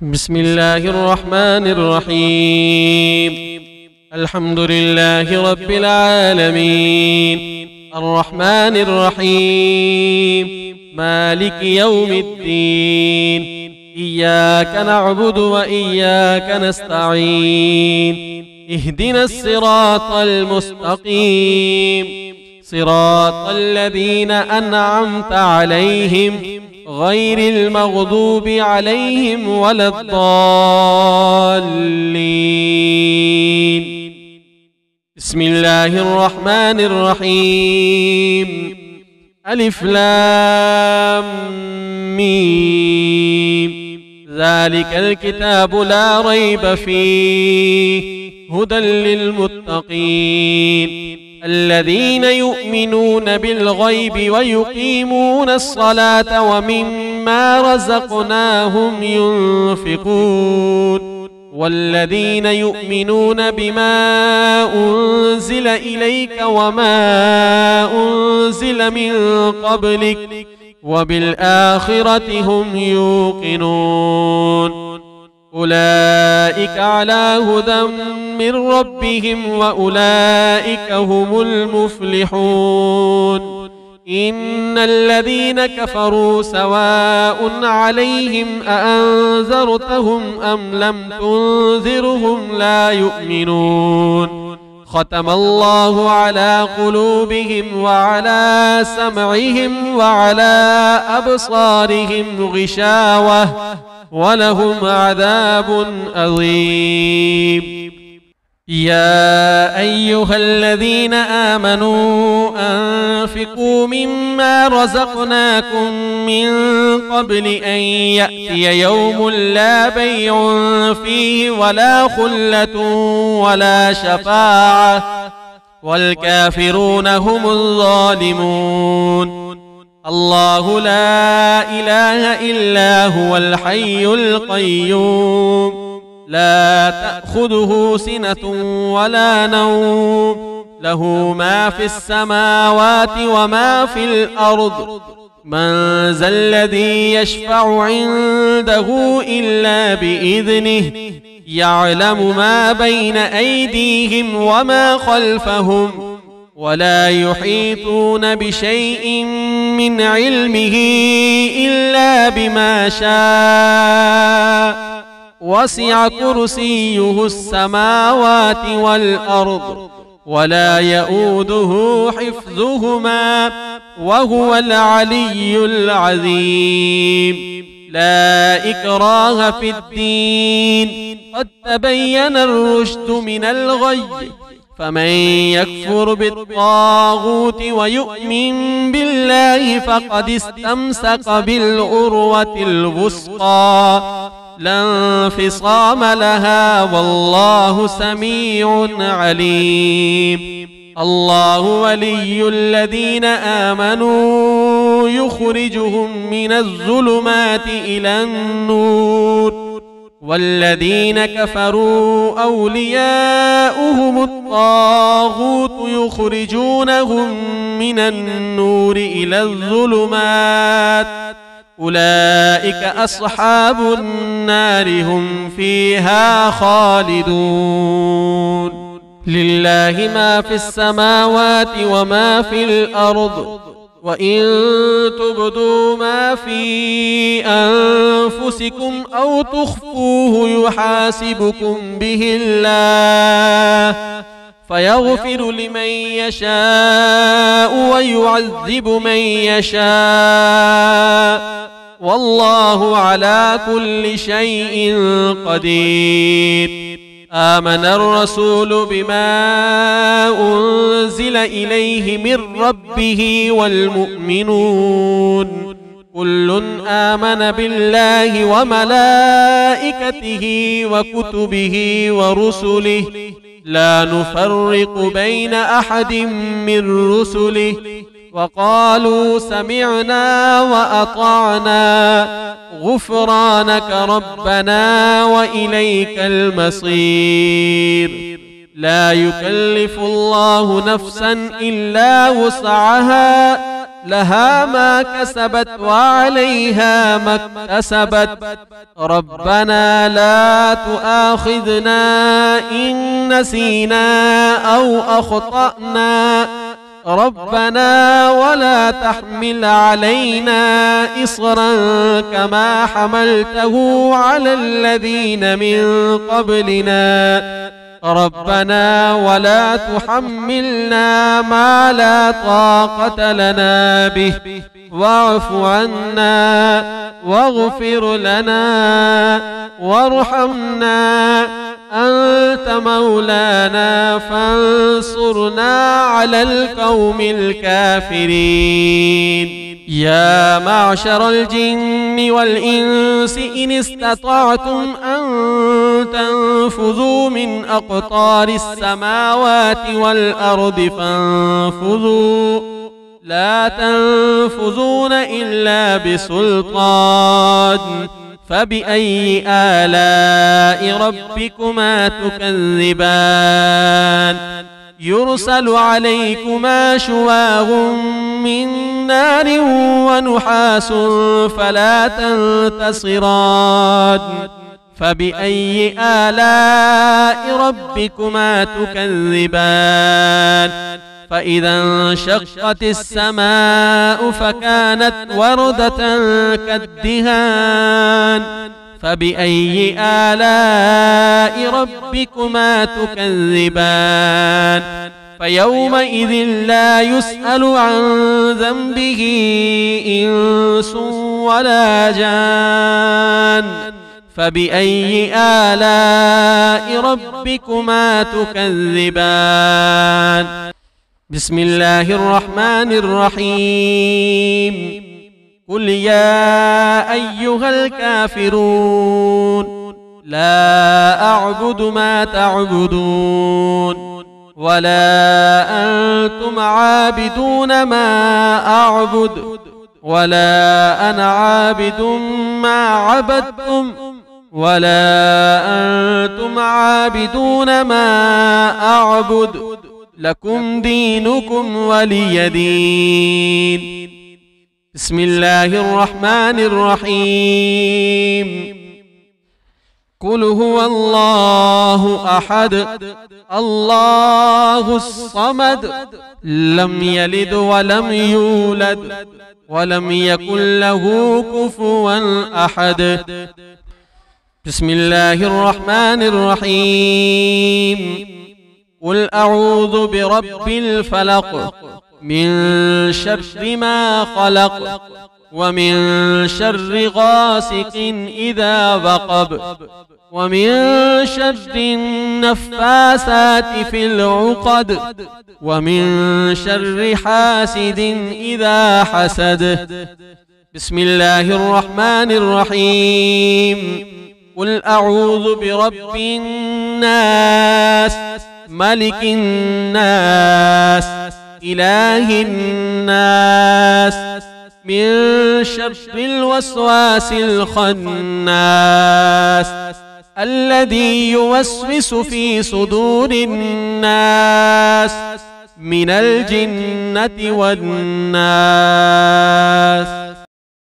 بسم الله الرحمن الرحيم. الحمد لله رب العالمين، الرحمن الرحيم، مالك يوم الدين. إياك نعبد وإياك نستعين. اهدنا الصراط المستقيم، صراط الذين أنعمت عليهم غير المغضوب عليهم ولا الضالين. بسم الله الرحمن الرحيم. ألف لام ميم. ذلك الكتاب لا ريب فيه هدى للمتقين الذين يؤمنون بالغيب ويقيمون الصلاة ومما رزقناهم ينفقون والذين يؤمنون بما أنزل إليك وما أنزل من قبلك وبالآخرة هم يوقنون. أولئك على هدى من ربهم وأولئك هم المفلحون. إن الذين كفروا سواء عليهم أأنذرتهم أم لم تنذرهم لا يؤمنون. ختم الله على قلوبهم وعلى سمعهم وعلى أبصارهم غشاوة ولهم عذاب عظيم. يا أيها الذين آمنوا أنفقوا مما رزقناكم من قبل أن يأتي يوم لا بيع فيه ولا خلة ولا شفاعة والكافرون هم الظالمون. الله لا إله إلا هو الحي القيوم لا تأخذه سنة ولا نوم له ما في السماوات وما في الأرض. من ذا الذي يشفع عنده إلا بإذنه يعلم ما بين أيديهم وما خلفهم ولا يحيطون بشيء من علمه إلا بما شاء وسع كرسيه السماوات والأرض ولا يؤوده حفظهما وهو العلي العظيم. لا إكراه في الدين قد تبين الرشد من الغي فمن يكفر بالطاغوت ويؤمن بالله فقد استمسك بالعروة الوثقى لا انفصام لها والله سميع عليم. الله ولي الذين آمنوا يخرجهم من الظلمات إلى النور والذين كفروا أولياؤهم الطاغوت يخرجونهم من النور إلى الظلمات أولئك أصحاب النار هم فيها خالدون. لله ما في السماوات وما في الأرض وإن تبدوا ما في أنفسكم أو تخفوه يحاسبكم به الله فيغفر لمن يشاء ويعذب من يشاء والله على كل شيء قدير. آمن الرسول بما أنزل إليه من ربه والمؤمنون كل آمن بالله وملائكته وكتبه ورسله لا نفرق بين أحد من رسله وقالوا سمعنا وأطعنا غفرانك ربنا وإليك المصير. لا يكلف الله نفسا إلا وسعها لها ما كسبت وعليها ما اكتسبت ربنا لا تؤاخذنا إن نسينا أو أخطأنا ربنا ولا تحمل علينا إصرا كما حملته على الذين من قبلنا ربنا ولا تحملنا ما لا طاقة لنا به واعف عنا واغفر لنا وارحمنا أنت مولانا فانصرنا على القوم الكافرين يا معشر الجن والإنس إن استطعتم أن تنفذوا من أقطار السماوات والأرض فانفذوا لا تنفذون إلا بسلطان فبأي آلاء ربكما تكذبان يرسل عليكما شواظ من نار ونحاس فلا تنتصران فبأي آلاء ربكما تكذبان فإذا انشقت السماء فكانت وردة كالدهان فبأي آلاء ربكما تكذبان فيومئذ لا يسأل عن ذنبه إنس ولا جان فبأي آلاء ربكما تكذبان بسم الله الرحمن الرحيم قل يا أيها الكافرون لا أعبد ما تعبدون ولا أنتم عابدون ما أعبد ولا أنا عابد ما عبدتم ولا أنتم عابدون ما أعبد لكم دينكم ولي دين بسم الله الرحمن الرحيم قل هو الله أحد الله الصمد لم يلد ولم يولد ولم يكن له كفوا أحد بسم الله الرحمن الرحيم قل أعوذ برب الفلق من شر ما خلق ومن شر غاسق إذا وقب ومن شر النفاثات في العقد ومن شر حاسد إذا حسد بسم الله الرحمن الرحيم قل أعوذ برب الناس ملك الناس إله الناس من شر الوسواس الخناس الذي يوسوس في صدور الناس من الجنة والناس